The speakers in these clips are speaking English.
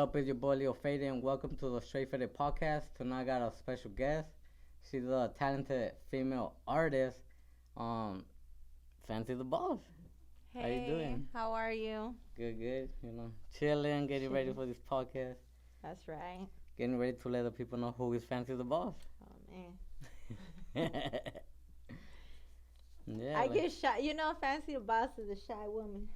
up? It's your boy Leo Fade, and welcome to the Straight Faded Podcast. Tonight I got a special guest. She's a talented female artist. Um, Fancy the Boss. How you Hey, doing? how are you? Good, good. Chilling, getting ready Chilling. for this podcast. That's right. Getting ready to let the people know who is Fancy the Boss. Oh Yeah, man. I get shy. Fancy the Boss is a shy woman.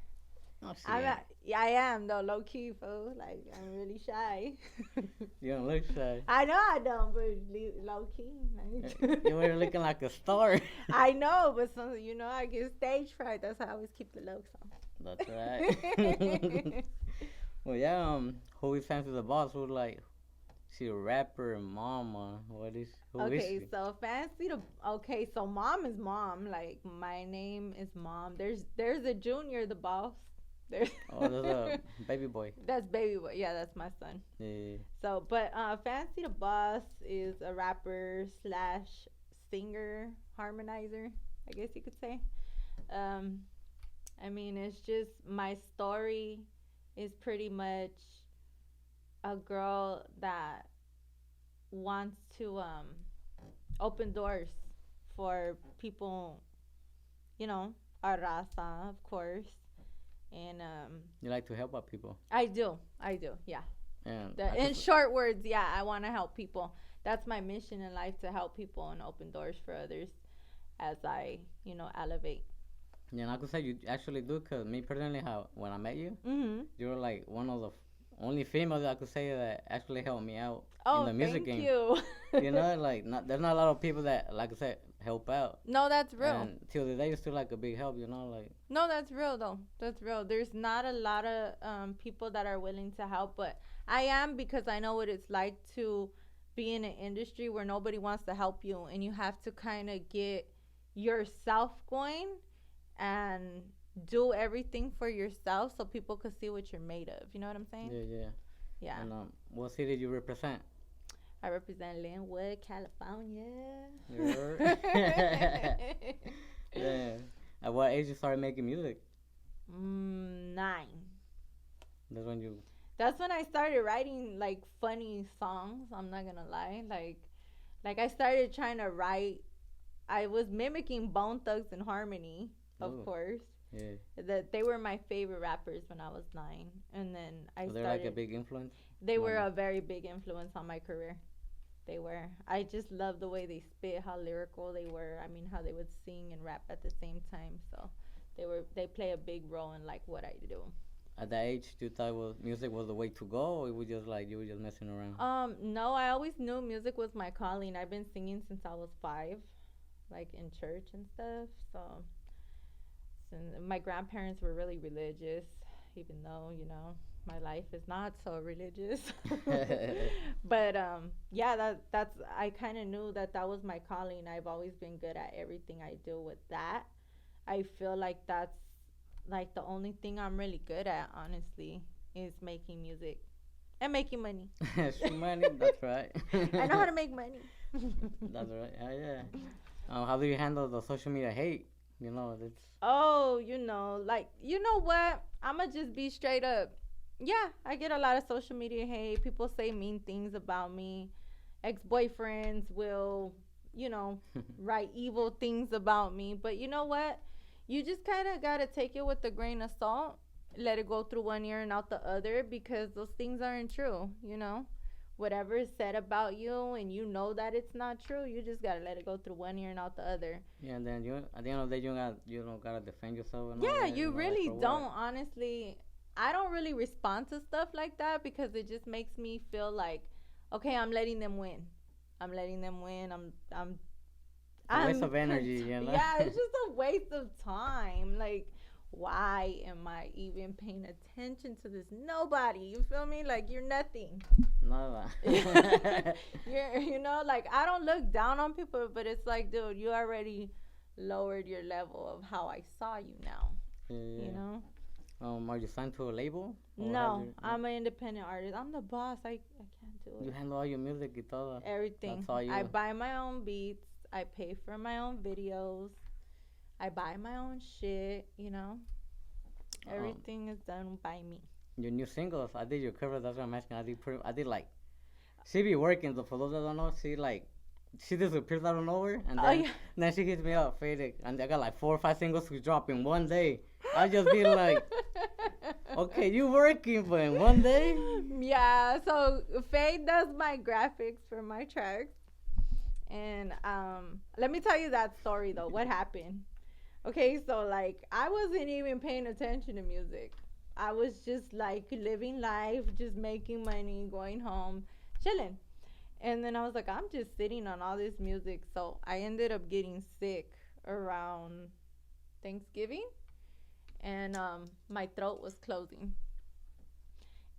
oh, she I'm ain't. not, yeah, I am though, low key, fool. Like I'm really shy. You don't look shy. I know I don't, but low key. Like. You were looking like a star. I know, but I get stage fright. That's how I always keep the looks on. That's right. Well, yeah. Who is Fancy the Boss? She a rapper, mama. Who is Okay, she? so so mom is mom. Like my name is mom. There's a junior, the boss. There's Oh, there's a baby boy. that's baby boy. Yeah, that's my son. Yeah. So, but Fancy the Boss is a rapper slash singer harmonizer, I guess you could say. Um, I mean, it's just my story is pretty much a girl that wants to open doors for people, our raza, of course. And You like to help out people. I do, yeah. And In short words, yeah, I want to help people. That's my mission in life, to help people and open doors for others as I, elevate. yeah, and I could say you actually do, because me personally, when I met you, Mm-hmm. you were like one of the only females I could say that actually helped me out Oh, in the music thank game. you. There's not a lot of people that, like I said, help out. No, that's real. And till today, you're still like a big help, No, that's real, though. That's real. There's not a lot of people that are willing to help, but I am, because I know what it's like to be in an industry where nobody wants to help you, and you have to kind of get yourself going and do everything for yourself so people could see what you're made of. You know what I'm saying? Yeah, yeah. Yeah. And what city do you represent? I represent Linwood, California. Yeah. At what age you started making music? 9. That's when you. That's when I started writing like funny songs. I'm not gonna lie. Like I started trying to write. I was mimicking Bone Thugs and Harmony, of Ooh. course. Yeah. That they were my favorite rappers when I was 9, and then So they're like a big influence. They were a very big influence on my career. They were. I just love the way they spit, how lyrical they were. I mean, how they would sing and rap at the same time. So they play a big role in like what I do. At that age, you thought music was the way to go, or it was just like you were just messing around? No, I always knew music was my calling. I've been singing since I was 5, like in church and stuff. So my grandparents were really religious, even though my life is not so religious. But yeah, that's I kind of knew that was my calling. I've always been good at everything I do with that. I feel like that's like the only thing I'm really good at, honestly, is making music and making money. Money, that's right. I know how to make money. That's right. Yeah. How do you handle the social media hate? It's. Oh, like, you know what? I'ma just be straight up. Yeah, I get a lot of social media hate. People say mean things about me. Ex-boyfriends will, write evil things about me. But you know what? You just kind of got to take it with a grain of salt. Let it go through one ear and out the other, because those things aren't true, Whatever is said about you and you know that it's not true, you just got to let it go through one ear and out the other. Yeah, and then at the end of the day, you don't gotta defend yourself. And all Yeah, that, you really like don't, honestly. I don't really respond to stuff like that, because it just makes me feel like, okay, I'm letting them win. I'm a waste of energy, Yeah, it's just a waste of time. Like, why am I even paying attention to this? Nobody. You feel me? Like, you're nothing. Nada. You're, like, I don't look down on people, but it's like, dude, you already lowered your level of how I saw you now. Yeah. Are you signed to a label? No, I'm an independent artist. I'm the boss. I can't do it. You handle all your music y todo. Everything. That's all you. I buy my own beats. I pay for my own videos. I buy my own shit, Everything is done by me. your new singles. I did your cover. That's what I'm asking. I did like she be working. So for those that don't know, she disappears out of nowhere, and Oh yeah. then she hits me up, faded, and I got like 4 or 5 singles to drop in one day. I just be like, okay, you working, but in one day. Yeah, so Faye does my graphics for my tracks. And let me tell you that story though. What happened? Okay, so like I wasn't even paying attention to music. I was just like living life, just making money, going home, chilling. And then I was like, I'm just sitting on all this music. So I ended up getting sick around Thanksgiving, and my throat was closing.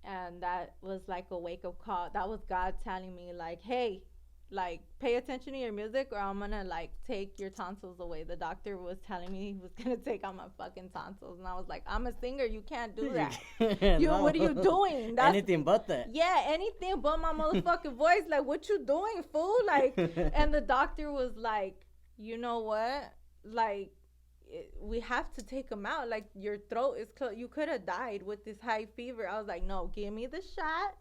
And that was like a wake up call. That was God telling me, like, hey, like, pay attention to your music or I'm gonna like take your tonsils away. The doctor was telling me he was gonna take out my fucking tonsils, and I was like, I'm a singer, you can't do that. No. What are you doing? That's, Anything but that. yeah, anything but my motherfucking voice. Like, what you doing, fool? Like, and the doctor was like, you know what? Like, we have to take him out. Like, your throat is you could have died with this high fever. I was like, no, give me the shot,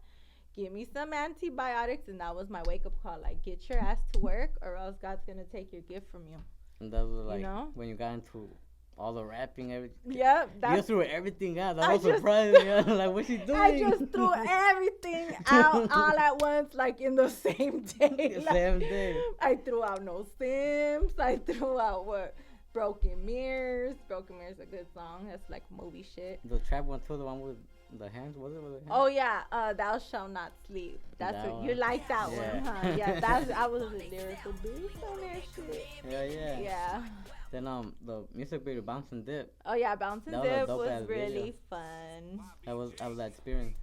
give me some antibiotics. And that was my wake up call. Like, get your ass to work or else God's gonna take your gift from you. And that was like, you know, when you got into all the rapping, everything. Yeah, you just threw everything out. That I was surprising. Yeah. Like, what's she doing? I just threw everything out all at once, like in the same day. The Like, same day. I threw out No Sims. I threw out what? Broken Mirrors. Broken Mirrors is a good song. That's like movie shit. The trap one too, the one with the hands, was it with the hands? Oh yeah, Thou Shalt Not Sleep. That's That what you one. like that Yeah. one, huh? Yeah, that's I was a lyrical beast on that shit. Yeah. Yeah. Then the music video Bounce and Dip. Oh yeah, Bounce and That was a Dip dope-ass was really video. fun. That was that experience.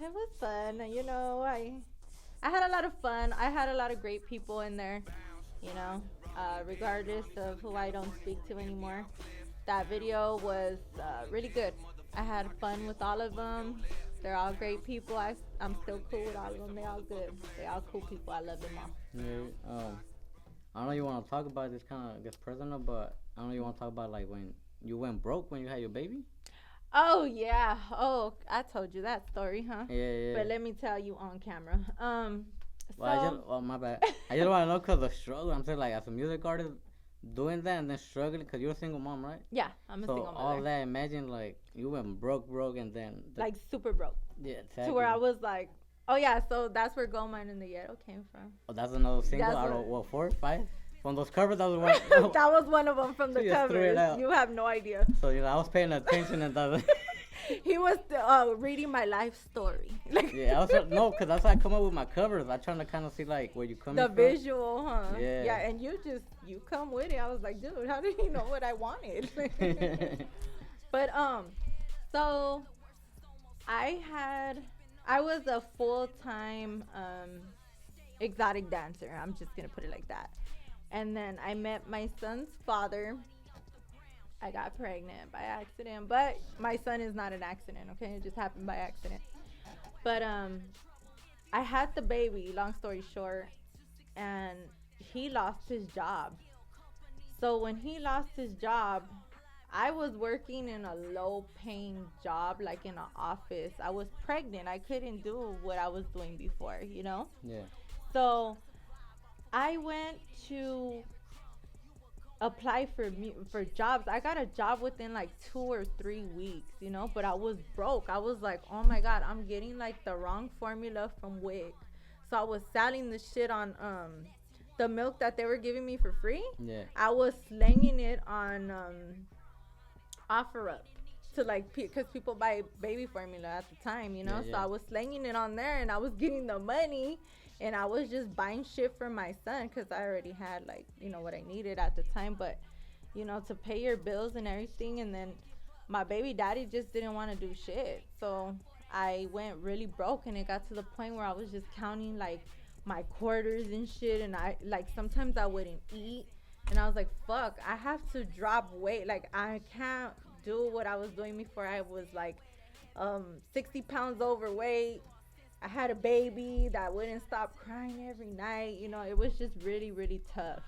It was fun. You know, I had a lot of fun. I had a lot of great people in there. You know, regardless of who I don't speak to anymore. That video was really good. I had fun with all of them. They're all great people. I'm still cool with all of them. They're all good. They're all cool people. I love them all. Yeah. I don't know you want to talk about this kind of gets personal, but I don't know you want to talk about like when you went broke when you had your baby. Oh yeah. Oh, I told you that story, huh? Yeah. But let me tell you on camera. Well, my bad. I just want to know because the struggle. I'm saying like as a music artist doing that and then struggling because you're a single mom, right? Yeah, I'm a single mother. All that, imagine like you went broke, and then like super broke. Yeah, exactly. To where I was like, oh yeah, so that's where Gold Mine in the Ghetto came from. Oh, that's another single. That's I don't know, what, 4, 5? From those covers, that was one. That was one of them from the You just threw it covers. out. You have no idea. So I was paying attention and that. He was reading my life story. Like, Yeah, I was no, because that's how I come up with my covers. I trying to kind of see like where you come the from. visual, huh? Yeah. Yeah, and you come with it. I was like, dude, how did you know what I wanted? But so I was a full-time exotic dancer. I'm just gonna put it like that. And then I met my son's father. I got pregnant by accident, but my son is not an accident, okay? It just happened by accident. But I had the baby, long story short, and he lost his job. So when he lost his job, I was working in a low-paying job, like in an office. I was pregnant. I couldn't do what I was doing before, you know? Yeah. So I went to apply for jobs. I got a job within like 2 or 3 weeks, you know, but I was broke. I was like, oh my God, I'm getting like the wrong formula from WIC. So I was selling the shit on the milk that they were giving me for free. Yeah. I was slanging it on OfferUp to like because people buy baby formula at the time, you know. Yeah. So I was slanging it on there and I was getting the money. And I was just buying shit for my son because I already had, like, you know, what I needed at the time. But, you know, to pay your bills and everything. And then my baby daddy just didn't want to do shit. So I went really broke. And it got to the point where I was just counting, like, my quarters and shit. And sometimes I wouldn't eat. And I was like, fuck, I have to drop weight. Like, I can't do what I was doing before. I was, like, 60 pounds overweight. I had a baby that wouldn't stop crying every night. You know, it was just really, really tough.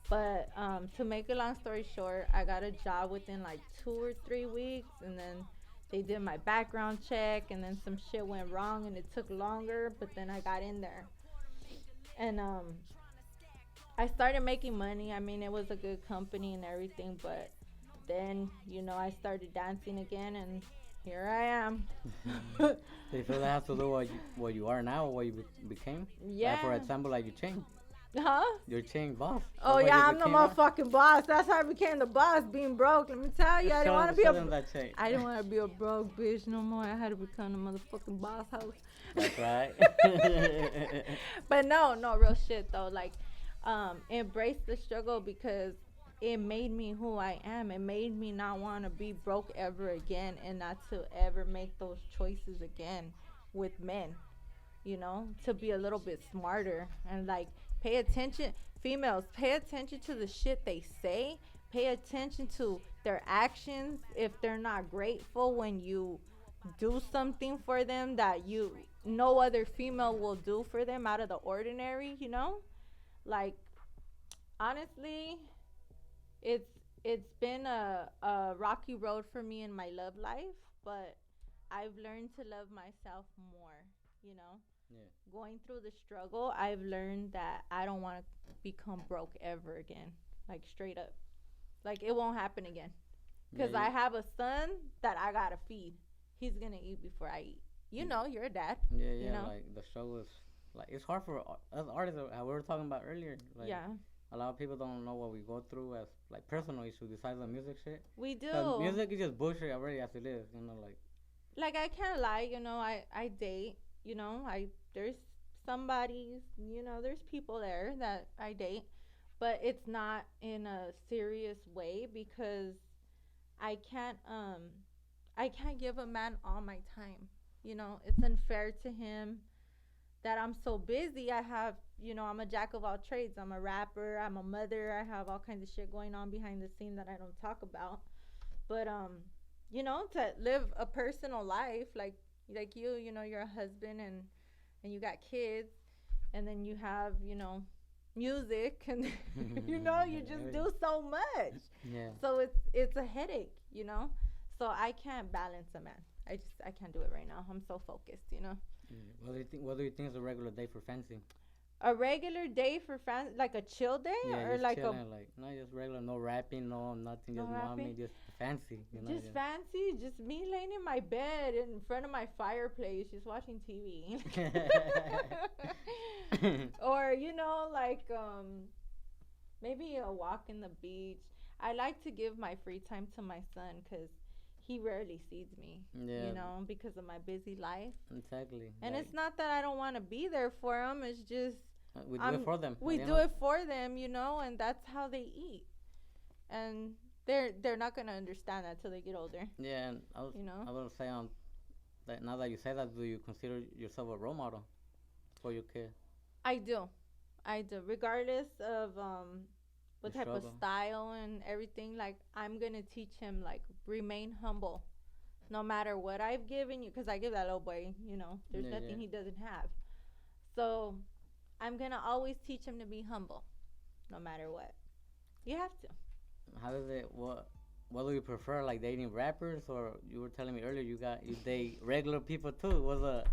But to make a long story short, I got a job within like 2 or 3 weeks. And then they did my background check, and then some shit went wrong, and it took longer. But then I got in there, and I started making money. I mean, it was a good company and everything, but then I started dancing again, and here I am. Do you feel that has to do what you are now, or what you became? Yeah. Like, for example, like you changed. Huh? You're changed boss. Oh That's yeah, what I'm you the became now? motherfucking boss. That's how I became the boss, being broke. Let me tell you, I didn't want to be Show them that change. I didn't want to be a broke bitch no more. I had to become the motherfucking boss house. That's right. But no, real shit though. Like, embrace the struggle, because it made me who I am. It made me not want to be broke ever again, and not to ever make those choices again with men. To be a little bit smarter, and like, pay attention. Females, pay attention to the shit they say. Pay attention to their actions. If they're not grateful when you do something for them that no other female will do for them out of the ordinary, like, honestly, it's been a rocky road for me in my love life, but I've learned to love myself more, Yeah. going through the struggle. I've learned that I don't want to become broke ever again, like, straight up. Like, it won't happen again, because Yeah, I have a son that I gotta feed. He's gonna eat before I eat. You're a dad. Yeah. Like, the struggle is, like, it's hard for us artists. How we were talking about earlier. Like, Yeah, a lot of people don't know what we go through as, like, personal issues besides the music shit. we do. 'Cause music is just bullshit already as it is. Like, I can't lie. I date. There's somebody's. There's people there that I date, but it's not in a serious way, because I can't give a man all my time. It's unfair to him that I'm so busy. I'm a jack of all trades. I'm a rapper, I'm a mother, I have all kinds of shit going on behind the scene that I don't talk about. But to live a personal life, like you're a husband, and you got kids, and then you have, music, and you just do so much. Yeah. So it's a headache. So I can't balance a man. I can't do it right now. I'm so focused. Yeah. What do you think is a regular day for fancy? A regular day for fans, like a chill day, Yeah, or just like chilling, like, not just regular, no rapping, no nothing, No just mommy, rapping? just fancy. just fancy, just me laying in my bed in front of my fireplace, just watching TV. Or like, maybe a walk in the beach. I like to give my free time to my son, because he rarely sees me. Yeah. Because of my busy life. Exactly. And like, it's not that I don't want to be there for him. It's just we do it for them. we do it for them, and that's how they eat. And they're not gonna understand that till they get older. Yeah, and I will say, that now that you say that, do you consider yourself a role model for your kid? I do, regardless of what The type of struggle. style and everything. Like, I'm gonna teach him, like, remain humble, no matter what I've given you, because I give that little boy, there's Yeah, nothing yeah. he doesn't have. So I'm gonna always teach him to be humble, no matter what. You have to. How does it? What do you prefer? Like, dating rappers, or you were telling me earlier you date regular people too?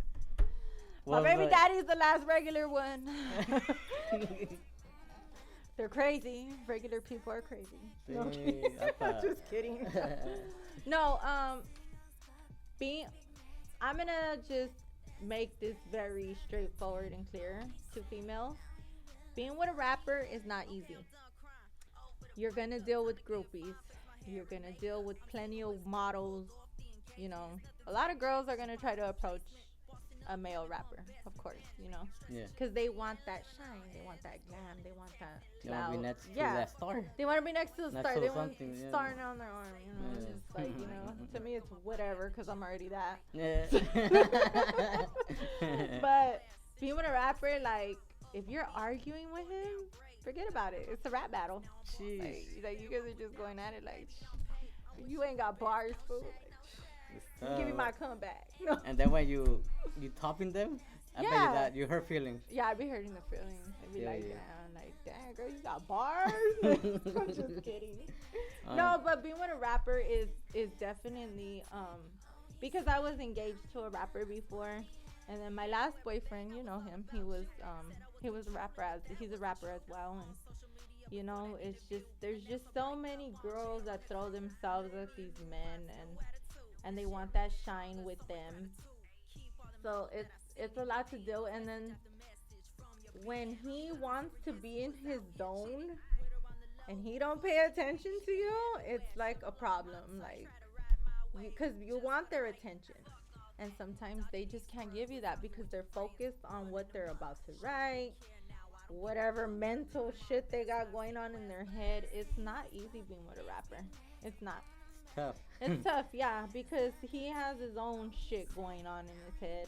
My baby daddy's the last regular one. They're crazy. Regular people are crazy. No, I'm kidding. Just kidding. No, I'm gonna just make this very straightforward and clear to females. Being with a rapper is not easy. You're gonna deal with groupies. You're gonna deal with plenty of models. A lot of girls are gonna try to approach a male rapper, of course, Yeah. because they want that shine, they want that glam, they want that They want to clout. be next to Yeah, that star. they want to be next to the Next star. to They want something, yeah. starring on their arm. Yeah. It's just like, to me it's whatever, because I'm already that. Yeah. But being with a rapper, like, if you're arguing with him, forget about it. It's a rap battle. Jeez. Like, you guys are just going at it like, you ain't got bars, fool. Like, give me my comeback. And then when you topping them, I bet you Yeah. that you hurt feelings. Yeah, I'd be hurting the feelings. I'd be Yeah, like, yeah. damn, girl, you got bars. I'm just kidding. No, but being with a rapper is definitely because I was engaged to a rapper before, and then my last boyfriend, you know him, he was a rapper he's a rapper as well, and it's just there's just so many girls that throw themselves at these men, and they want that shine with them. So it's a lot to do, and then when he wants to be in his zone and he don't pay attention to you, it's like a problem, like because you want their attention, and sometimes they just can't give you that because they're focused on what they're about to write, whatever mental shit they got going on in their head. It's not easy being with a rapper. It's not. Tough. It's tough, yeah, because he has his own shit going on in his head,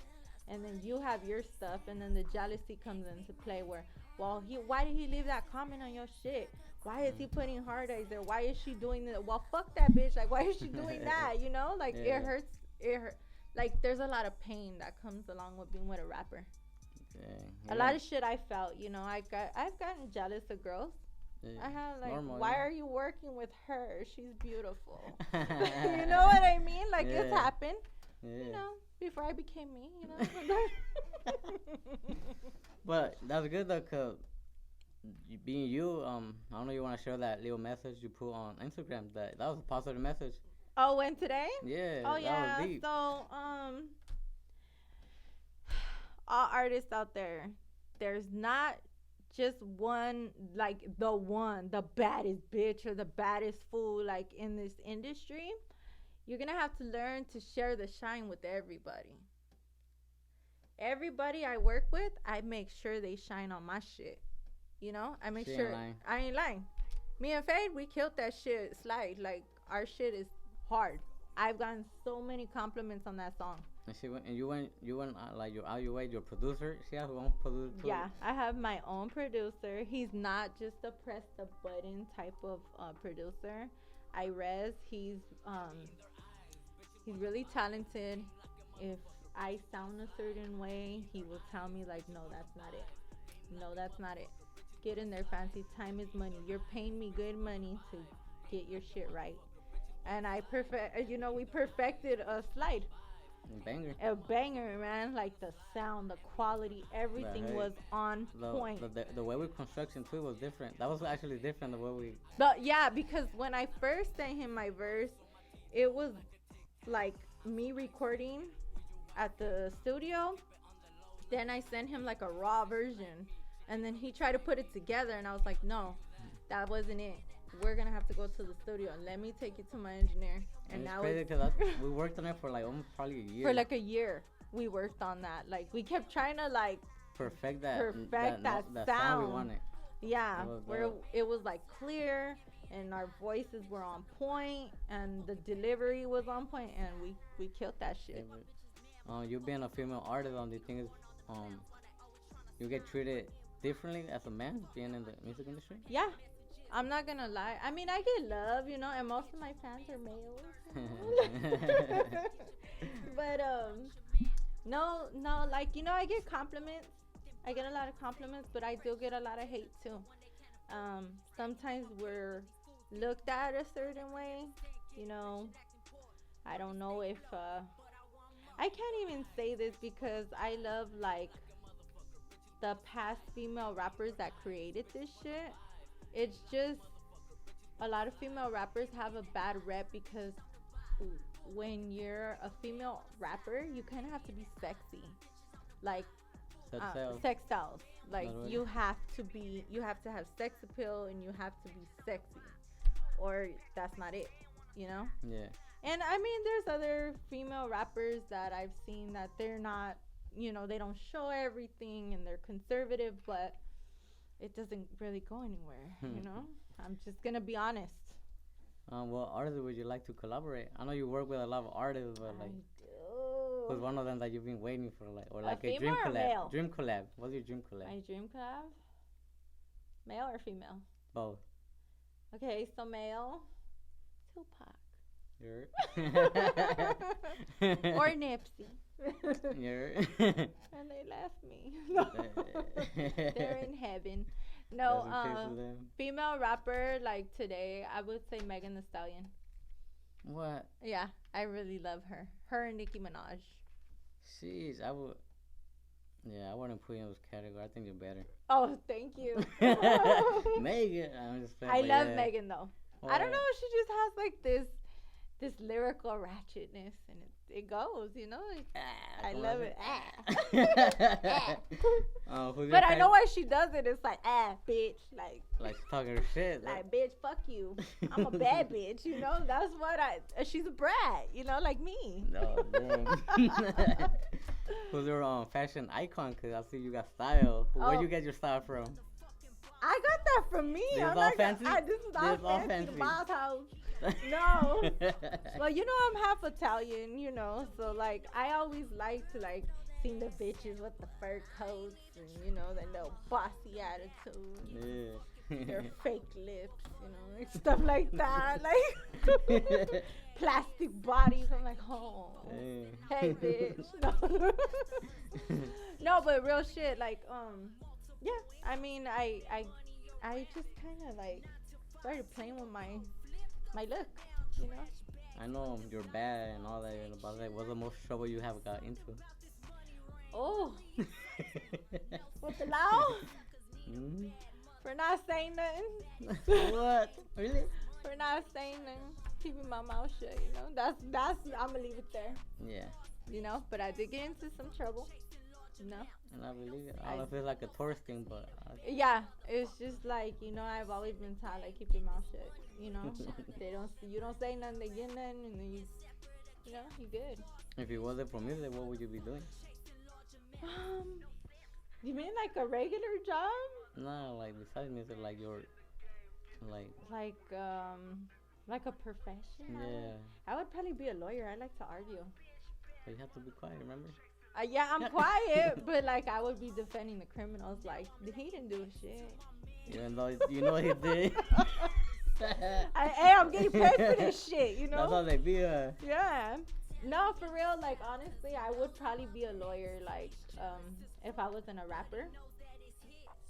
and then you have your stuff, and then the jealousy comes into play where, well, why did he leave that comment on your shit? Why is he putting hard eyes there? Why is she doing that? Well, fuck that bitch. Like, why is she doing that? Like, yeah. It hurts. Like, there's a lot of pain that comes along with being with a rapper. Yeah. A lot of shit I felt, I've gotten jealous of girls. Yeah. I have like, normal, why are you working with her? She's beautiful. You know what I mean? Like, it's happened. Yeah. Before I became me, But that's good though, cause being you, I don't know, you want to share that little message you put on Instagram. That was a positive message. Oh, and today? Yeah. Oh yeah. Deep. So all artists out there, there's not just one, like the baddest bitch or the baddest fool like in this industry. You're gonna have to learn to share the shine with everybody. Everybody I work with, I make sure they shine on my shit. I make sure I ain't lying. Me and Fade, we killed that shit slide. Like, our shit is hard. I've gotten so many compliments on that song. And you went like your way, your producer. She has her own producer too. Yeah, I have my own producer. He's not just a press the button type of producer. He's really talented. If I sound a certain way, he will tell me like, no, that's not it. No, that's not it. Get in there, fancy. Time is money. You're paying me good money to get your shit right. And we perfected a slide. A banger, man. Like the sound, the quality, everything was on point. The way we construction too was different. That was actually different the way we. But yeah, because when I first sent him my verse, it was like me recording at the studio. Then I sent him like a raw version, and then he tried to put it together, and I was like, no, that wasn't it. We're gonna have to go to the studio and let me take it to my engineer. And now crazy because we worked on it for like almost probably a year. For like a year, we worked on that. Like, we kept trying to like perfect that sound we wanted. Yeah, where it was like clear and our voices were on point and the delivery was on point, and we killed that shit. You being a female artist, do you think you get treated differently as a man being in the music industry? Yeah. I'm not gonna lie. I mean, I get love, and most of my fans are males. But no, like, I get compliments. I get a lot of compliments, but I do get a lot of hate too. Sometimes we're looked at a certain way. I don't know if I can't even say this because I love like the past female rappers that created this shit. It's just a lot of female rappers have a bad rep because when you're a female rapper, you kind of have to be sexy, like sex styles. Like, you have to have sex appeal, and you have to be sexy, or that's not it, Yeah. And I mean, there's other female rappers that I've seen that they're not, they don't show everything and they're conservative, but it doesn't really go anywhere, I'm just gonna be honest. What artists would you like to collaborate? I know you work with a lot of artists, but like, who's one of them that you've been waiting for, like, or like a dream collab? Male? Dream collab. What's your dream collab? My dream collab? Male or female? Both. Okay, so male, Tupac. Or Nipsey. And they left me. They're in heaven. No, female rapper, like today, I would say Megan Thee Stallion. What? Yeah, I really love her. Her and Nicki Minaj. Jeez, I would. Yeah, I wouldn't put you in this category. I think you're better. Oh, thank you. Megan, I'm just playing. I but love yeah. Megan though. What? I don't know. She just has like this lyrical ratchetness, and it goes. You know. I Come love on. it. Who's But your I know why she does it. It's like, bitch, like Like talking her shit. like, bitch, fuck you. I'm a bad bitch, you know. That's what she's a brat, you know, like me. No, damn. Who's your fashion icon? Cause I see you got style. Where you get your style from? I got that from me. This I'm all not fancy? this is all This all fancy. fancy. The Miles house. No. Well, you know, I'm half Italian, you know, so like I always like to like see the bitches with the fur coats and you know that little bossy attitude. Yeah. Their fake lips, you know, like stuff like that, like plastic bodies. I'm like, oh, hey, bitch. No. No, but real shit, like, yeah. I mean, I just kind of like started playing with my look, you know. I know you're bad and all that, but like, what's the most trouble you have got into? Oh, with the law Mm? for not saying nothing. What? Really? For not saying nothing, keeping my mouth shut. You know, that's I'm gonna leave it there. Yeah. You know, but I did get into some trouble. You know. And I believe it. I don't know if it's like a tourist thing, but Yeah, it's just like, you know, I've always been taught like keep your mouth shut. You know, you don't say nothing, they get nothing, and then you know, you good. if it wasn't for music, what would you be doing? You mean like a regular job? No, like besides music, like your, like Like a profession? yeah. I would probably be a lawyer. I like to argue. But you have to be quiet, remember? Yeah, I'm quiet, but like I would be defending the criminals. Like he didn't do shit. Even though you know he did. I'm getting paid for this shit, you know? That's how they be. Yeah. No, for real, like honestly, I would probably be a lawyer, like, if I wasn't a rapper.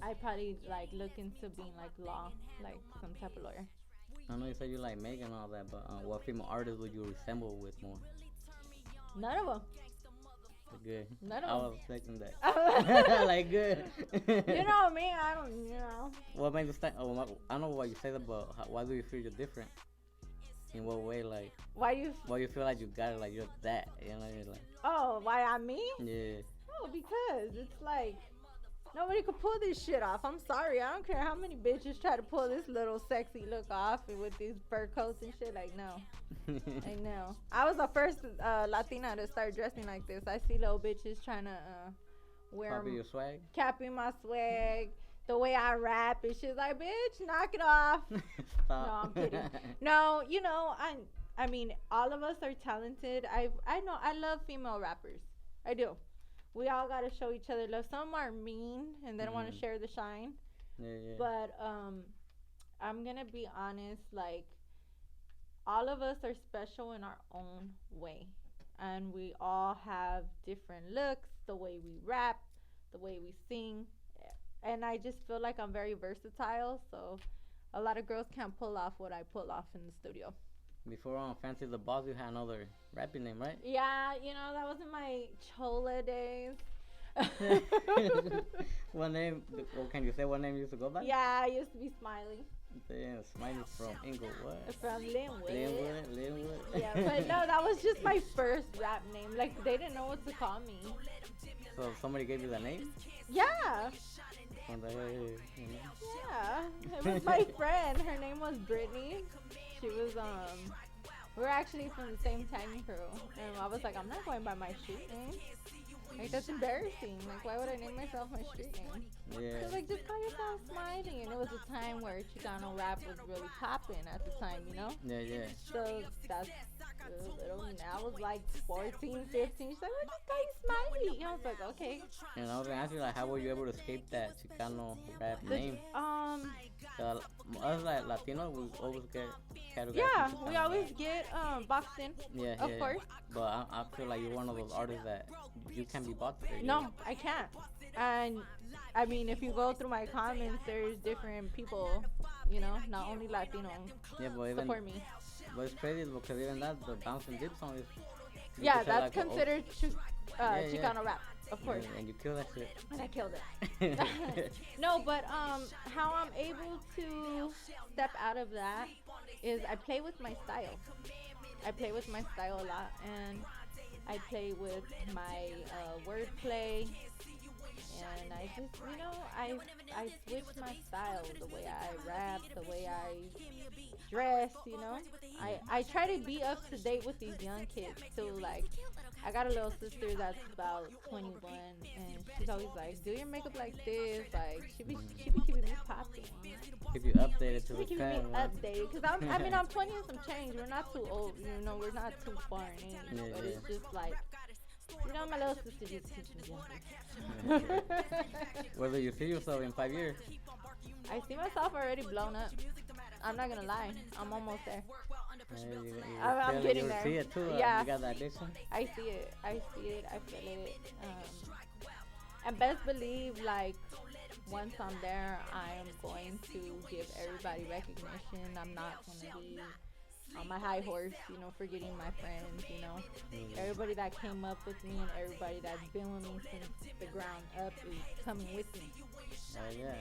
I'd probably like look into being like law, like some type of lawyer. I know you said you like Megan and all that, but what female artist would you resemble with more? None of them. Good. None of I them. was expecting that. Like good. You know me, I don't, you know. What makes you think? I don't know why you say that, but why do you feel you're different? In what way? Like, Why you? why you feel like you got it? Like you're that? You know, you're like, Oh, why I'm me? yeah. Oh, because it's like nobody could pull this shit off. I'm sorry. I don't care how many bitches try to pull this little sexy look off and with these fur coats and shit. Like, no. I know. I was the first Latina to start dressing like this. I see little bitches trying to wear Copy your swag. capping my swag, the way I rap and shit. Like, bitch, knock it off. Stop. No, I'm kidding. No, you know, I mean, all of us are talented. I know I love female rappers. I do. We all gotta show each other love. Some are mean and they don't want to share the shine. Yeah, yeah. But I'm gonna be honest. Like, all of us are special in our own way, and we all have different looks. The way we rap, the way we sing, and I just feel like I'm very versatile. So a lot of girls can't pull off what I pull off in the studio. Before on Fancy the Boss, you had another rapping name, right? Yeah, you know, that was in my chola days. What name? Or can you say what name you used to go by? Yeah, I used to be Smiley. Damn, Smiley from Inglewood. From Linwood. Linwood. Yeah, but no, that was just my first rap name. Like, they didn't know what to call me. So somebody gave you the name? Yeah. And the, you know? Yeah. It was my friend. Her name was Brittany. She was, we were actually from the same time crew. And I was like, I'm not going by my street name. Like, that's embarrassing. Like, why would I name myself my street name? Yeah. She was like, just call yourself Smiley. And it was a time where Chicano rap was really popping at the time, you know? Yeah, yeah. So that's I was like 14, 15. She's like, what this guy Smiley? And I was like, okay. And I was gonna ask you, like, how were you able to escape that Chicano rap name? Us like Latino, we always get categorized. Yeah, into we Chicano always rap. get boxed in. Yeah, Of yeah. course. But I feel like you're one of those artists that you can't be boxed in. No, I can't. And I mean, if you go through my comments, there's different people, you know, not only Latino, Yeah, but even support me. But it's crazy because even that, the bouncing dip song is. Yeah, that's considered Chicano rap, of course. And you kill that shit. And I killed it. No, but how I'm able to step out of that is I play with my style. I play with my style a lot, and I play with my wordplay, and I just, I switch my style, the way I rap, the way I dress, I try to be up to date with these young kids too. Like, I got a little sister that's about 21, and she's always like, do your makeup like this. Like, she be keeping me popping. Keep you updated to She be keeping me updated, because I'm 20 and some change. We're not too old, we're not too far in age, but it's just like, my little sister just keeps me young. Where do you see yourself in 5 years? I see myself already blown up. I'm not gonna lie. I'm almost there. I'm getting there. You see it too. Yeah. You got that addiction. I see it. I feel it. And best believe, like, once I'm there, I am going to give everybody recognition. I'm not gonna be on my high horse, forgetting my friends, Everybody that came up with me and everybody that's been with me since the ground up is coming with me. Yeah.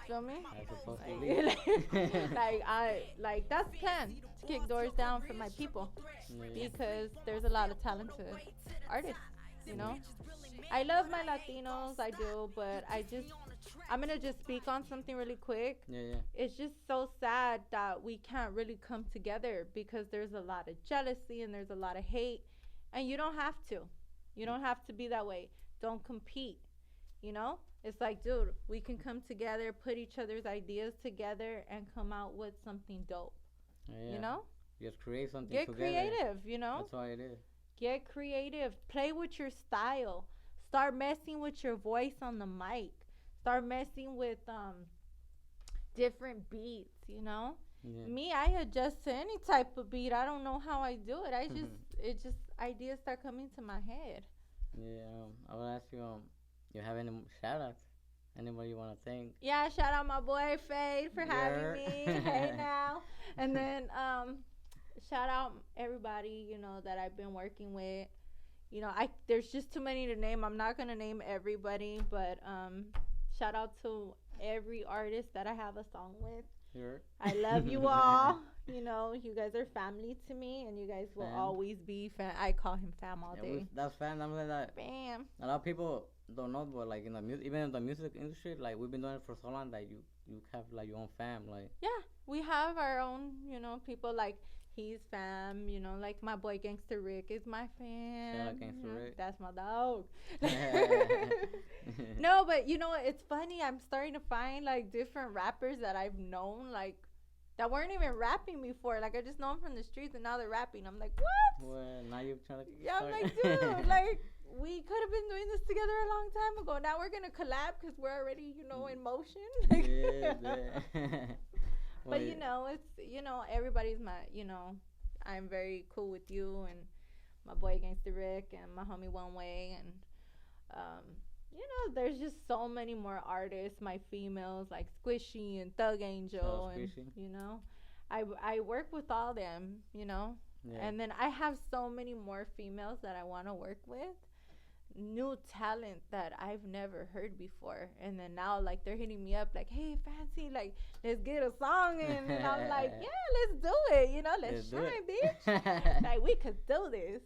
Feel me? That's supposed to be. Like that's the plan, to kick doors down for my people, because there's a lot of talented artists, I love my Latinos, I do, but I'm gonna just speak on something really quick. Yeah. It's just so sad that we can't really come together, because there's a lot of jealousy and there's a lot of hate, and you don't have to. You don't have to be that way. Don't compete. It's like, dude, we can come together, put each other's ideas together, and come out with something dope. Yeah. Just create something Get together. creative, That's all it is. Get creative. Play with your style. Start messing with your voice on the mic. Start messing with different beats, Yeah. Me, I adjust to any type of beat. I don't know how I do it. Ideas start coming to my head. Yeah. I will ask you, you have any shout-outs? Anybody you want to thank? Yeah, shout out my boy Fade for having me. Hey now. And then shout out everybody, that I've been working with. There's just too many to name. I'm not gonna name everybody, but shout out to every artist that I have a song with. Sure. I love you all. You guys are family to me, and you guys will always be fam. I call him fam all day. That's fam. I'm like that. Bam. A lot of people don't know, but like even in the music industry, like we've been doing it for so long that you have like your own fam, like. Yeah, we have our own, people like. He's fam, like my boy Gangster Rick is my fam. Shout out Gangster Rick. That's my dog. No, but it's funny. I'm starting to find like different rappers that I've known, like that weren't even rapping before. Like I just know them from the streets, and now they're rapping. I'm like, what? Well, now you're trying to. Yeah, I'm like, dude, like we could have been doing this together a long time ago. Now we're gonna collab because we're already, in motion. Yeah. But it's everybody's my I'm very cool with you and my boy Gangsta Rick and my homie One Way, and there's just so many more artists, my females like Squishy and Thug Angel, and I work with all them, and then I have so many more females that I want to work with. New talent that I've never heard before, and then now like they're hitting me up like, hey Fancy, like let's get a song in, and I'm like, yeah, let's do it, let's shine, bitch. Like we could do this.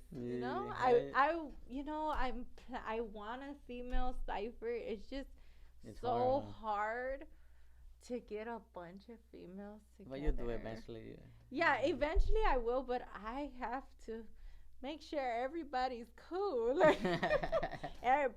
I want a female cipher. It's so hard to get a bunch of females together. But you'll do it eventually. Yeah, eventually I will, but I have to make sure everybody's cool. Like,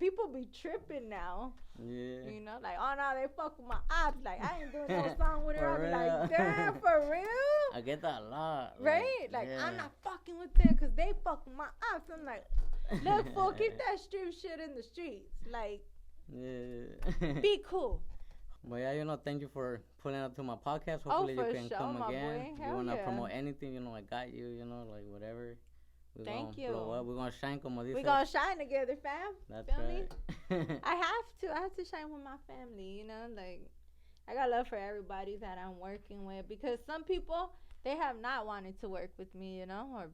people be tripping now. Yeah. Like, oh no, they fuck with my ops. Like, I ain't doing no song with her. I'll be like, damn, for real? I get that a lot. Right? Like, I'm not fucking with them because they fuck with my ops. I'm like, look, fool, keep that street shit in the streets. Like, be cool. But yeah, thank you for pulling up to my podcast. Hopefully you can come again. If you want to promote anything, I got you, like whatever. Thank you. We're going to shine, como dice. We're going to shine together, fam. That's Feel right. me? I have to shine with my family, like, I got love for everybody that I'm working with, because some people, they have not wanted to work with me, or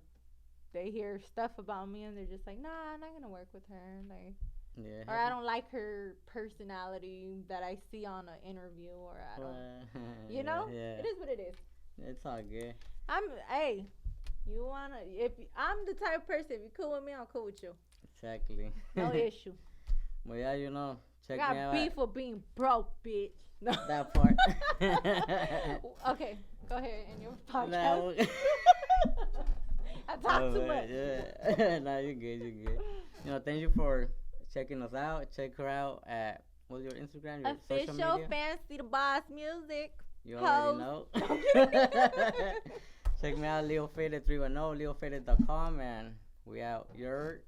they hear stuff about me and they're just like, nah, I'm not gonna work with her, like, Yeah. or I don't like her personality that I see on an interview, or I don't, Yeah. it is what it is. It's all good. Hey, if I'm the type of person, if you're cool with me, I'm cool with you. Exactly. No issue. Well, yeah, check I me out. got beef for being broke, bitch. No. That part. Okay, go ahead in your podcast. I talk too much. Yeah. No, you're good. Thank you for checking us out. Check her out at, what's your Instagram? Your social Official media? Fancy the Boss Music. You already know. Check me out, LeoFaded310, leofaded.com, and we out. You're